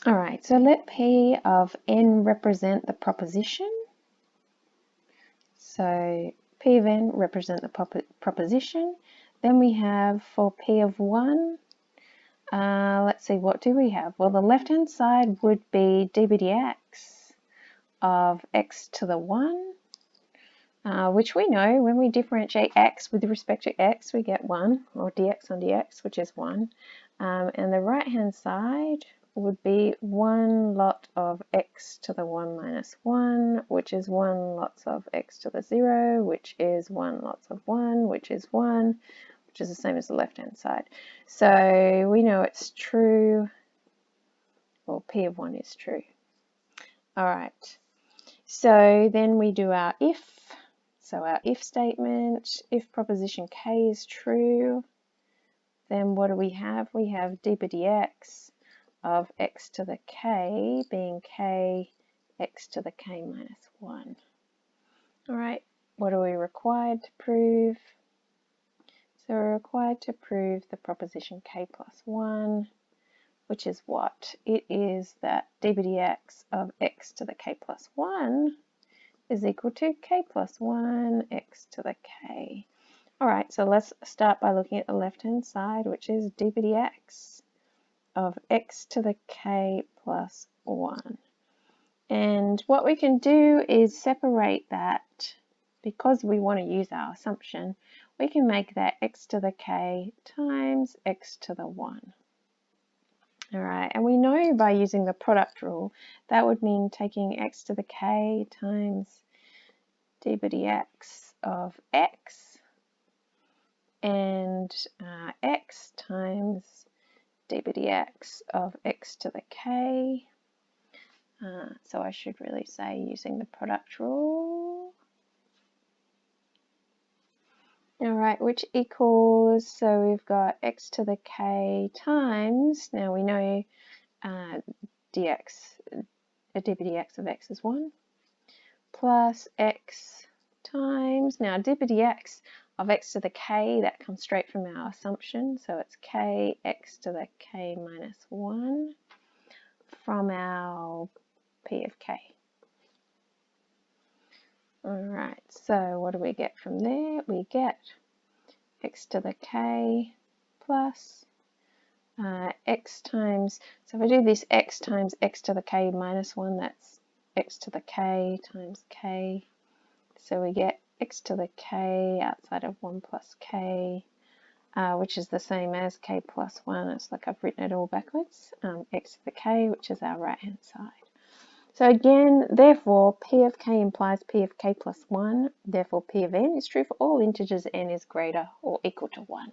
All right, so let P of n represent the proposition. So P of n represent the proposition. Then we have for P of 1, let's see, what do we have? Well, the left-hand side would be d by dx of x to the 1, which we know when we differentiate x with respect to x, we get 1, or dx on dx, which is 1. And the right-hand side would be 1 lot of x to the 1 minus 1, which is 1 lots of x to the 0, which is 1 lots of 1, which is 1, which is the same as the left-hand side. So we know it's true, or P of 1 is true. All right, so then we do our if. So our if statement, if proposition k is true, then what do we have? We have d by dx of x to the k being k x to the k minus 1. All right, what are we required to prove? So we're required to prove the proposition k plus 1, which is what? It is that d by dx of x to the k plus 1 is equal to k plus 1 x to the k. All right, so let's start by looking at the left-hand side, which is d by dx of x to the k plus 1. And what we can do is separate that, because we want to use our assumption, we can make that x to the k times x to the 1. All right, and we know by using the product rule, that would mean taking x to the k times d by dx of x and x times d by dx of x to the k. So I should really say using the product rule. All right, which equals, so we've got x to the k times, now we know dx, d by dx of x is 1, plus x times, now d by dx of x to the k, that comes straight from our assumption, so it's k x to the k minus 1 from our p of k. All right, so what do we get from there? We get x to the k plus x times, so if I do this x times x to the k minus 1, that's x to the k times k. So we get x to the k outside of 1 plus k, which is the same as k plus 1. It's like I've written it all backwards. X to the k, which is our right-hand side. So again, therefore, P of k implies P of k plus 1. Therefore, P of n is true for all integers n is greater or equal to 1.